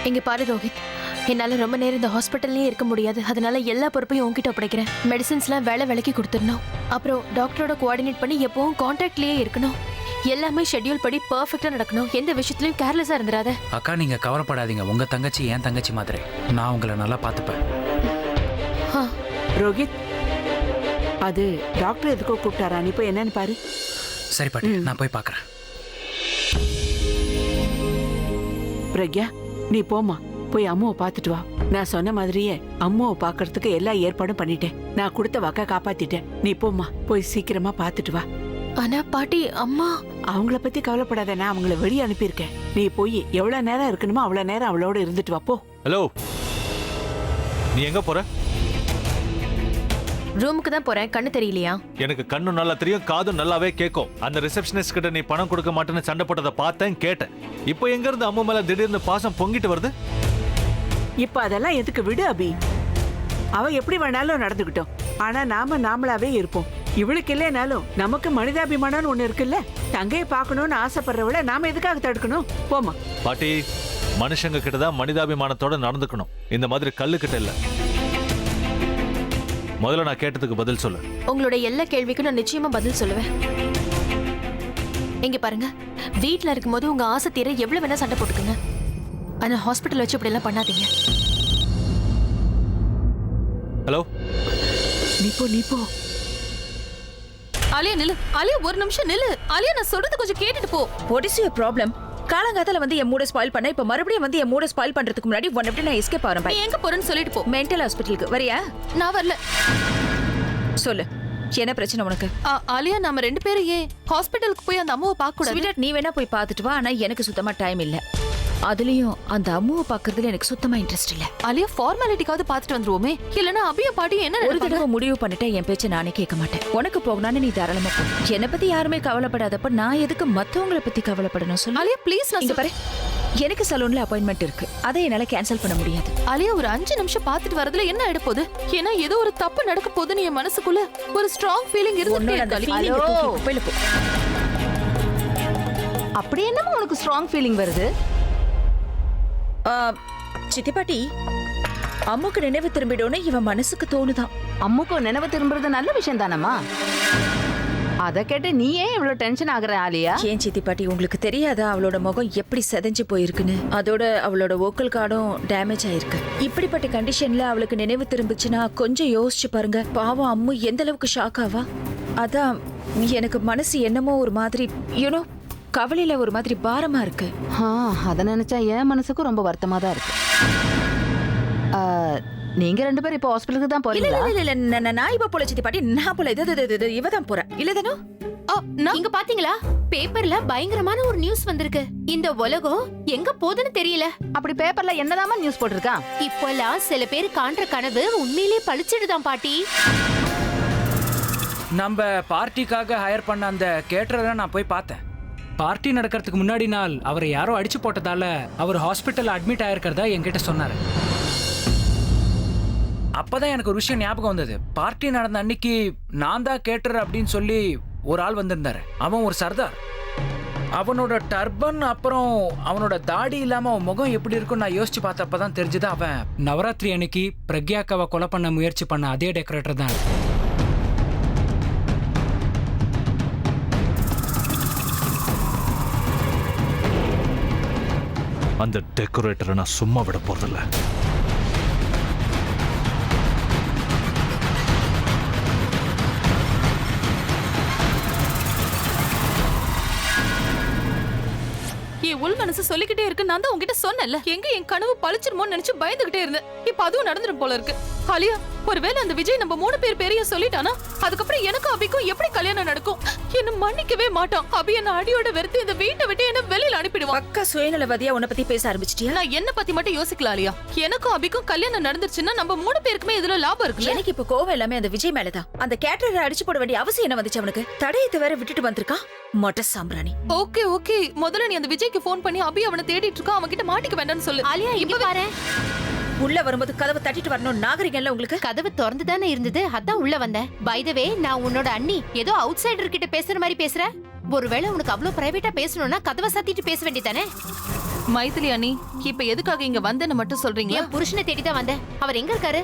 இங்க பாரு ரோஹித், என்னால ரொம்ப நேரம் இந்த ஹாஸ்பிட்டல்லயே இருக்க முடியாது. அதனால எல்லா பொறுப்பையும் உன்கிட்ட ஒப்படைக்கிறேன். மெடிசின்ஸ்லாம் வேலைக்கு கொடுத்துடணும். அப்புறம் டாக்டரோட கோஆர்டினேட் பண்ணி எப்பவும் கான்டாக்ட்லயே இருக்கணும். எல்லாமே ஷெட்யூல் படி பெர்ஃபெக்ட்டா நடக்கணும். எந்த விஷயத்துலயும் கேர்லெஸ்ஸா இருந்துராத. அக்கா நீங்க கவலைப்படாதீங்க. உங்க தங்கச்சி என் தங்கச்சி மாதிரி. நான் உங்களை நல்லா பார்த்துப்பேன். ரோஹித், அது டாக்டர் எதுக்கோ கூப்பிட்டாரா? நீ போய் என்னன்னு பாரு. சரி பாட்டி, நான் போய் பார்க்கறேன். பிரக்யா, நீ போமா, போய் அம்மாவை பார்த்துட்டு வா. நான் சொன்ன மாதிரியே அம்மாவை பார்க்கறதுக்கு எல்லா ஏற்பாடும் பண்ணிட்டேன். நான் கொடுத்த வாக்க காப்பாத்திட்டேன். நீ போமா, போய் சீக்கிரமா பார்த்துட்டு வா. ஆனா பாட்டி, அம்மா அவங்கள பத்தி கவலைப்படாத. நான் அவங்கள வெளியே அனுப்பியிருக்கேன். நீ போய் எவ்வளவு நேரம் இருக்கணுமோ அவ்வளவு நேரம் அவளோட இருந்துட்டு வா. போ. ஹலோ, நீ எங்க போற? ரூமுக்கு தான் போறேன். கண்ணு தெரியலையா? எனக்கு கண்ணு நல்லா தெரியும், காதும் நல்லாவே கேட்கும். அந்த ரிசப்ஷனிஸ்ட் கிட்ட நீ பணம் கொடுக்க மாட்டேன்னு சண்டை போட்டதை பார்த்தேன், கேட்டேன். இப்போ எங்க இருந்து அம்மா மேல திடீர்னு பாசம் பொங்கிட்டு வருது? இப்ப அதெல்லாம் எதுக்கு? விடு அபி. அவ எப்படி வேணாலும் நடந்துக்கிட்டோம். ஆனா நாம நாமளாவே இருப்போம். இவளுக்கு இல்லைனாலும் நமக்கு மனிதாபிமானம்னு ஒண்ணு இருக்குல்ல. தங்கையை பார்க்கணும்னு ஆசைப்படுறவள நாம எதுக்காக தடுக்கணும்? போமா. பாட்டி, மனுஷங்க கிட்டதான் மனிதாபிமானத்தோட நடந்துக்கணும். இந்த மாதிரி கல்லு கிட்ட இல்ல. முதல்ல நான் கேட்டதுக்கு பதில் சொல்லு. உங்களோட எல்லா கேள்விக்கும் நான் நிச்சயமா பதில் சொல்லுவேன். இங்க பாருங்க, வீட்ல இருக்கும்போது உங்க ஆசை தீர எவ்வளவு வேணா சண்டை போட்டுக்குங்க. ஆனா ஹாஸ்பிட்டல் வச்சு இப்படி எல்லாம் பண்ணாதீங்க. ஹலோ, நீ போ. ஆலியா நில்லு. ஆலியா ஒரு நிமிஷம் நில்லு. ஆலியா நான் சொல்றது கொஞ்சம் கேட்டுட்டு போ. What is your problem? காலங்காத்தால வந்து என் மூட ஸ்பாயில் பண்ண, இப்ப மறுபடியும் வந்து என் மூட ஸ்பாயில் பண்றதுக்கு முன்னாடி ஒன் எப்படி நான் எஸ்கேப் ஆறேன். நீ எங்க போறேன்னு சொல்லிட்டு போ. மென்டல் ஹாஸ்பிட்டலுக்கு வரியா? நான் வரல. சொல்லு, என்ன பிரச்சனை உனக்கு? ஆலியா, நாம ரெண்டு பேரும் ஏன் ஹாஸ்பிட்டலுக்கு போய் அந்த அம்மாவை பார்க்க கூடாது? ஸ்வீட், நீ வேணா போய் பார்த்துட்டு வா. ஆனா எனக்கு சுத்தமா டைம் இல்ல. அதுலயும் அந்த அம்மாவை பாக்குறதுல எனக்கு சுத்தமா இன்ட்ரெஸ்ட் இல்ல. ஆலியா, ஃபார்மாலிட்டிக்காவது பார்த்துட்டு வந்துருவோமே. இல்லனா அபிய பாட்டி என்ன ஒரு தடவை முடிவு பண்ணிட்டேன், என் பேச்ச நானே கேட்க மாட்டேன். உனக்கு போகணும்னு நீ தாராளமா போ. என்னை பத்தி யாருமே கவலைப்படாதப்ப நான் எதுக்கு மத்தவங்களை பத்தி கவலைப்படணும் சொல்லு. ஆலியா ப்ளீஸ். இங்க பாரு, எனக்கு சலூன்ல அப்பாயின்மெண்ட் இருக்கு. அதை என்னால கேன்சல் பண்ண முடியாது. ஆலியா, ஒரு 5 நிமிஷம் பார்த்துட்டு வரதுல என்ன ஆயிட போகுது? ஏன்னா ஏதோ ஒரு தப்பு நடக்க போகுதுன்னு என் மனசுக்குள்ள ஒரு ஸ்ட்ராங் ஃபீலிங் இருந்துட்டே இருக்கு. அப்படி என்னமா உனக்கு ஸ்ட்ராங் ஃபீலிங் வருது? சித்தி பாட்டி, அம்முக்கு நினைவு திரும்பிடோன்னு இவன் மனசுக்கு தோணுதான். அம்முக்கு நினைவு திரும்புறது நல்ல விஷயம் தானம்மா. அத கேட்டு நீ ஏன் இவ்வளவு டென்ஷன் ஆகுற ஆலியா? ஏன் சித்தி பாட்டி, உங்களுக்கு தெரியாதா அவளோட முகம் எப்படி செதஞ்சு போயிருக்குன்னு? அதோட அவளோட வோக்கல் கார்டும் டேமேஜ் ஆயிருக்கு. இப்படிப்பட்ட கண்டிஷன்ல அவளுக்கு நினைவு திரும்பிச்சுன்னா கொஞ்சம் யோசிச்சு பாருங்க. பாவம் அம்மு எந்த அளவுக்கு ஷாக் ஆவா. அதான் எனக்கு மனசு என்னமோ ஒரு மாதிரி யூனோ கவலையில ஒரு மாதிரி பாரமா இருக்கு. அத நினைச்சா என் மனசுக்கும் ரொம்ப வருத்தமா தான் இருக்கு. நீங்க ரெண்டு பேரும் இப்ப ஹாஸ்பிட்டலுக்கு தான் போறீங்களா? இல்ல, நான் இப்ப போல சித்தி பாட்டி. நான் போல இவ தான் போறேன். இல்லதானோ? இங்க பாத்தீங்களா, பேப்பர்ல பயங்கரமான ஒரு நியூஸ் வந்திருக்கு. இந்த உலகம் எங்க போகுதுன்னு தெரியல. அப்படி பேப்பர்ல என்னதாமா நியூஸ் போட்டிருக்கான்? இப்போலாம் சில பேர் காண்ற கனவு உண்மையிலே பழிச்சிடுதான் பாட்டி. நம்ம பார்ட்டிக்காக ஹையர் பண்ண அந்த கேட்டரை நான் போய் பார்த்தேன். பார்ட்டி நடக்கிறதுக்கு முன்னாடி நாள் அவரை யாரோ அடிச்சு போட்டதால அவர் ஹாஸ்பிட்டல் அட்மிட் ஆயிருக்கிறதா என்கிட்ட சொன்னாரு. அப்பதான் எனக்கு ஒரு விஷயம் ஞாபகம் வந்தது. பார்ட்டி நடந்த அன்னைக்கு நான் தான் கேட்டர் அப்படின்னு சொல்லி ஒரு ஆள் வந்திருந்தாரு. அவன் ஒரு சர்தார். அவனோட டர்பன் அப்புறம் அவனோட தாடி இல்லாம அவன் முகம் எப்படி இருக்குன்னு நான் யோசிச்சு பார்த்தப்பதான் தெரிஞ்சது அவன் நவராத்திரி அன்னைக்கு பிரக்யாக்காவை கொலை பண்ண முயற்சி பண்ண அதே டெக்கரேட்டர் தான். அந்த டெக்கரேட்டரை நான் சும்மா விட போறதில்ல. என் உள் மனசு சொல்லிக்கிட்டே இருக்கு. நான் தான் உங்ககிட்ட சொன்னேன்ல, எங்க என் கனவு பழிச்சிருமோன்னு நினைச்சு பயந்துகிட்டே இருந்தேன். இப்ப அதுவும் நடந்துடும் போல இருக்கு. ஆலியா, ஒருவேளை அந்த விஜய் நம்ம 3 பேர் பேரையும் சொல்லிட்டானா அதுக்கப்புறம் எனக்கும் அபிக்கும் எப்படி கல்யாணம் நடக்கும்? என்ன மன்னிக்கவே மாட்டான். அபி என்ன அடியோட வெறுத்து இந்த வீட்டை விட்டு என்ன வெளியில அனுப்பிடுவான். அக்கா சுயநலவாதியா உன்னை பத்தி பேச ஆரம்பிச்சிட்டியா? நான் என்ன பத்தி மட்டும் யோசிக்கலாம் ஆலியா. எனக்கும் அபிக்கும் கல்யாணம் நடந்துருச்சுன்னா நம்ம 3 பேருக்குமே இதுல லாபம் இருக்கு. எனக்கு இப்ப கோவம் எல்லாமே அந்த விஜய் மேலதான். அந்த கேட்டரை அடிச்சு போட வேண்டிய அவசியம் என்ன வந்துச்சு அவனுக்கு? தடையத்தை வேற விட்டுட்டு வந்திருக்கான் மொட்டை சாம்பிராணி. ஓகே, முதல்ல நீ அந்த விஜய்க்கு போன் பண்ணி அபி அவனை தேடிட்டு இருக்கான், அவன் கிட்ட மாட்டிக்க வேண்டாம்னு சொல்லு. ஆலியா, இங்க பாரு. உள்ள வரும்போது கதவை தட்டிட்டு வரணும் நாகரிகம்ல உங்களுக்கு? கதவு திறந்து தானே இருந்தது, அதான் உள்ள வந்தேன். பை த வே, நான் உன்னோட அண்ணி. ஏதோ அவுட் சைடர் கிட்ட பேசுற மாதிரி பேசுற. ஒருவேளை உனக்கு அவ்வளவு பிரைவேட்டா பேசணும்னா கதவை சாத்திட்டு பேச வேண்டியதானே? மைதிலி அண்ணி இப்ப எதுக்காக இங்க வந்தேன்னு மட்டும் சொல்றீங்களா? என் புருஷனை தேடி தான் வந்தேன். அவர் எங்க இருக்காரு?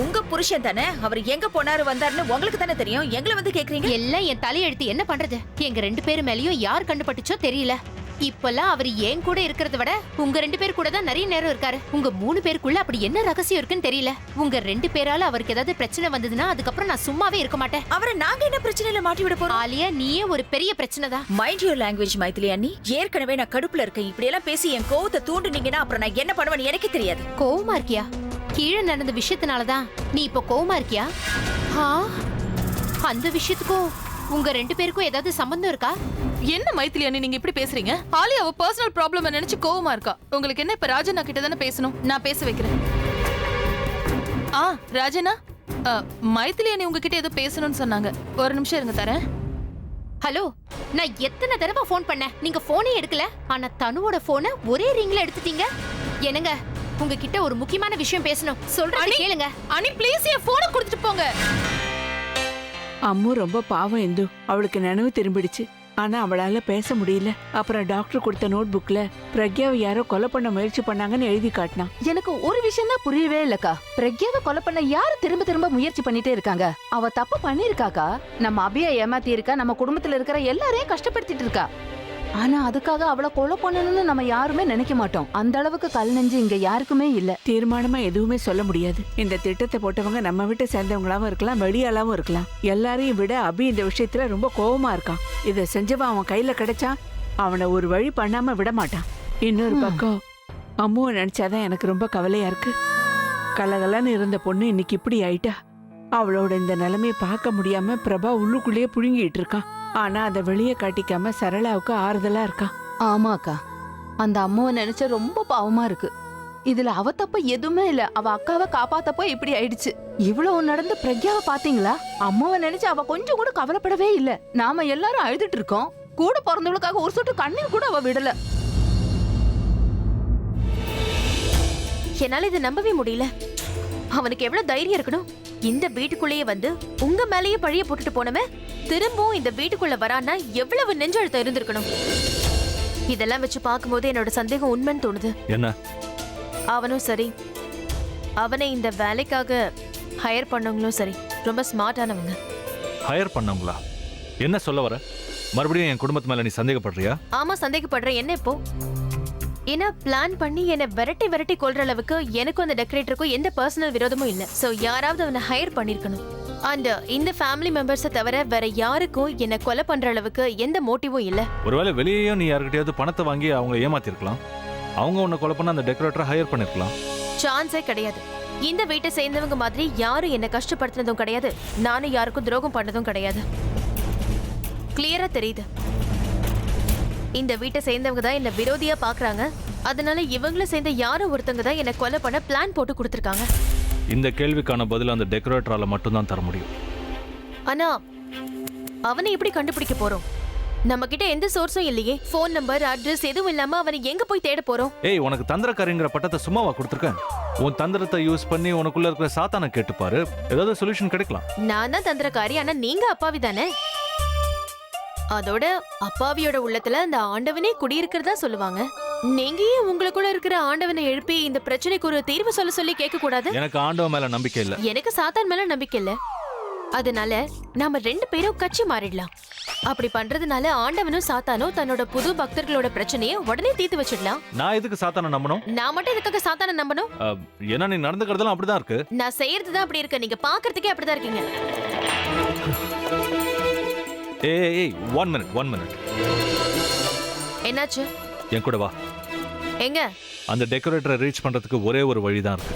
உங்க புருஷன் தானே, அவர் எங்க போனாரு வந்தாருன்னு உங்களுக்கு தானே தெரியும். எங்களை வந்து கேக்குறீங்க? எல்லாம் என் தலையெழுத்து. என்ன பண்றது? எங்க 2 பேர் மேலயும் யார் கண்டுபட்டுச்சோ தெரியல. இப்பெல்லாம் அவர் ஏன் கூட இருக்கிறத விட உங்க 2 பேர் கூட தான் நிறைய நேரம் இருக்காரு. உங்க 3 பேருக்குள்ள அப்படி என்ன ரகசியம் இருக்குன்னு தெரியல. உங்க 2 பேரால அவருக்கு ஏதாவது பிரச்சனை வந்ததுன்னா அதுக்கப்புறம் நான் சும்மாவே இருக்க மாட்டேன். அவரை நாங்க என்ன பிரச்சனையில மாட்டி விட போறோம்? ஆலியா, நீயே ஒரு பெரிய பிரச்சனை தான். மைண்ட் யுவர் லாங்குவேஜ் மைதிலி அண்ணி. ஏற்கனவே நான் கடுப்புல இருக்கேன். இப்படி எல்லாம் பேசி என் கோவத்தை தூண்டுனீங்கன்னா அப்புறம் நான் என்ன பண்ணுவேன்னு எனக்கே தெரியாது. கோவமா இருக்கியா? கீழே நடந்த விஷயத்தினாலதான் நீ இப்போ கோவமா இருக்கியா? அந்த விஷயத்துக்கும் உங்க 2 பேருக்கும் ஏதாவது சம்பந்தம் இருக்கா? என்ன மைதிலி அண்ணி நீங்க இப்படி பேசுறீங்க? ஆலியா அவ பர்சனல் ப்ராப்ளம் நினைச்சு கோவமா இருக்கா. உங்களுக்கு என்ன? இப்ப ராஜனா கிட்ட தானே பேசணும். நான் பேச வைக்கிறேன். ராஜனா, மைதிலி அண்ணி உங்ககிட்ட ஏதோ பேசணும்னு சொன்னாங்க. ஒரு நிமிஷம் இருங்க, தரேன். ஹலோ, நான் எத்தனை தடவை ஃபோன் பண்ணேன், நீங்க போனே எடுக்கல. ஆனா தனுவோட போனை ஒரே ரிங்ல எடுத்துட்டீங்க. என்னங்க, உங்ககிட்ட ஒரு முக்கியமான விஷயம் பேசணும். சொல்றேன் கேளுங்க. அண்ணி ப்ளீஸ் என் போனை கொடுத்துட்டு போங்க. அம்மு ரொம்ப பாவம் இந்து. அவளுக்கு நினைவு திரும்பிடுச்சு. ஆனா அவளால பேச முடியல. அப்புறம் டாக்டர் கொடுத்த நோட் புக்ல பிரக்யாவை யாரோ கொலை பண்ண முயற்சி பண்ணாங்கன்னு எழுதி காட்டினான். எனக்கு ஒரு விஷயம் தான் புரியவே இல்லக்கா. பிரக்யாவை கொலை பண்ண யாரு திரும்ப திரும்ப முயற்சி பண்ணிட்டே இருக்காங்க? அவ தப்பு பண்ணிருக்காக்கா. நம்ம அபியா ஏமாத்தி இருக்கா. நம்ம குடும்பத்துல இருக்கிற எல்லாரையும் கஷ்டப்படுத்திட்டு இருக்கா. ஆனா அதுக்காக அவளை கொலை பண்ணணும்னு நம்ம யாருமே நினைக்க மாட்டோம். அந்த அளவுக்கு கல் நெஞ்சு இங்க யாருக்குமே இல்ல. தீர்மானமா எதுவுமே சொல்ல முடியாது. இந்த திட்டத்தை போட்டவங்க நம்ம வீட்டை சேர்ந்தவங்களாவும் இருக்கலாம், வெளியாளாவும் இருக்கலாம். எல்லாரையும் விட அபி இந்த விஷயத்துல ரொம்ப கோவமா இருக்கான். இதை செஞ்சவன் அவன் கையில கிடைச்சா அவனை ஒரு வழி பண்ணாம விட மாட்டான். இன்னொரு பக்கம் அம்முவை நினைச்சாதான் எனக்கு ரொம்ப கவலையா இருக்கு. கலகலன்னு இருந்த பொண்ணு இன்னைக்கு இப்படி ஆயிட்டா. அவளோட இந்த நிலைமையை பார்க்க முடியாம பிரபா உள்ளுக்குள்ளேயே புழுங்கிட்டு இருக்கான். ஆனா அதை வெளியே காட்டிக்காம சரளாவுக்கு ஆறுதலா இருக்கான். ஆமாக்கா, அந்த அம்மாவை நினைச்ச ரொம்ப பாவமா இருக்கு. இதுல அவ தப்பு எதுவுமே இல்ல. அவ அக்காவை காப்பாத்தப்போ இப்படி ஆயிடுச்சு. இவ்வளவு நடந்து பிரக்யாவை பாத்தீங்களா? அம்மாவை நினைச்சு அவ கொஞ்சம் கூட கவலைப்படவே இல்ல. நாம எல்லாரும் அழுதுட்டு இருக்கோம். கூட பிறந்தவளுக்காக ஒரு சொட்டு கண்ணீர் கூட அவ விடல. என்னால இதை நம்பவே முடியல. அவனுக்கு எவ்வளவு தைரியம் இருக்கணும்? இந்த வீட்டுக்குள்ளேயே வந்து உங்க மேலேயே பழிய போட்டுட்டு போனவன் திரும்பவும் இந்த வீட்டுக்குள்ள வரான்னா எவ்வளவு நெஞ்செழுத்தம் இருந்திருக்கணும். இதெல்லாம் வச்சு பார்க்கும்போது என்னோட சந்தேகம் உண்மைன்னு தோணுது. என்ன? அவனும் சரி, அவனை இந்த வேலைக்காக ஹையர் பண்ணவங்களும் சரி ரொம்ப ஸ்மார்ட்டானவங்க. ஹையர் பண்ணவங்களா? என்ன சொல்ல வர? மறுபடியும் என் குடும்பத்து மேல நீ சந்தேகப்படுறியா? ஆமா, சந்தேகப்படுறேன். என்ன இப்போ? ஏன்னா பிளான் பண்ணி என்னை விரட்டி கொல்ற அளவுக்கு எனக்கும் அந்த டெக்கரேட்டருக்கும் எந்த பர்சனல் விரோதமும் இல்லை. சோ யாராவது அவனை ஹையர் பண்ணிருக்கணும். அண்ட் இந்த ஃபேமிலி மெம்பர்ஸை தவிர வேற யாருக்கும் என்னை கொலை பண்ற அளவுக்கு எந்த மோட்டிவும் இல்லை. ஒருவேளை வெளியேயும் நீ யார்கிட்டயாவது பணத்தை வாங்கி அவங்க ஏமாத்திருக்கலாம். அவங்க உன்னை கொலை பண்ண அந்த டெக்கரேட்டரை ஹையர் பண்ணிருக்கலாம். சான்ஸே கிடையாது. இந்த வீட்டை சேர்ந்தவங்க மாதிரி யாரும் என்னை கஷ்டப்படுத்தினதும் கிடையாது. நானும் யாருக்கும் துரோகம் பண்ணதும் கிடையாது. கிளியரா தெரியுது. இந்த வீட்டை சேர்ந்தவங்க தான் என்ன விரோதியா பாக்குறாங்க. அதனால இவங்கள சேர்ந்த யாரும் ஒருத்தங்க தான் என்ன கொலை பண்ண பிளான் போட்டு கொடுத்துருக்காங்க. இந்த கேள்விக்கான பதில் அந்த டெக்கரேட்டரால மட்டும்தான் தர முடியும். ஆனா அவனை எப்படி கண்டுபிடிக்க போறோம்? நம்ம கிட்ட எந்த சோர்ஸும் இல்லையே. போன் நம்பர், அட்ரஸ் எதுவும் இல்லாம அவனை எங்க போய் தேட போறோம்? ஏய், உனக்கு தந்திரக்காரிங்கிற பட்டத்தை சும்மாவா கொடுத்துருக்கேன்? உன் தந்திரத்தை யூஸ் பண்ணி உனக்குள்ள இருக்கிற சாத்தானை கேட்டுப்பாரு, ஏதாவது சொல்யூஷன் கிடைக்கலாம். நான் தான் தந்திரக்காரி, ஆனா நீங்க அப்பாவி தானே. அதோட அப்பாவியோட உள்ளத்துல அந்த ஆண்டவனே குடியிருக்கிறதா சொல்லுவாங்க. நீங்க ஏன் உங்களுக்குள்ள இருக்கிற ஆண்டவனை எழுப்பி இந்த பிரச்சனைக்கு ஒரு தீர்வு சொல்லி கேட்க கூடாது? எனக்கு ஆண்டவன் மேல நம்பிக்கை இல்ல. எனக்கு சாத்தான் மேல நம்பிக்கை இல்ல. அதனால நாம 2 பேரும் கட்சி மாறிடலாம். அப்படி பண்றதுனால ஆண்டவனும் சாத்தானும் தன்னோட புது பக்தர்களோட பிரச்சனையை உடனே தீர்த்து வச்சிடலாம். நான் எதுக்கு சாத்தானை நம்பணும்? நான் மட்டும் இதுக்காக சாத்தானை நம்பணும்? ஏன்னா நீ நடந்துக்கிறதெல்லாம் அப்படிதான் இருக்கு. நான் செய்யறதுதான் அப்படி இருக்கு. நீங்க பாக்குறதுக்கே அப்படிதான் இருக்கீங்க. ஏய், 1 minute. என்னாச்சு? என் கூட வா. எங்க? அந்த டெக்கரேட்டரை ரீச் பண்றதுக்கு ஒரே ஒரு வழிதான் இருக்கு.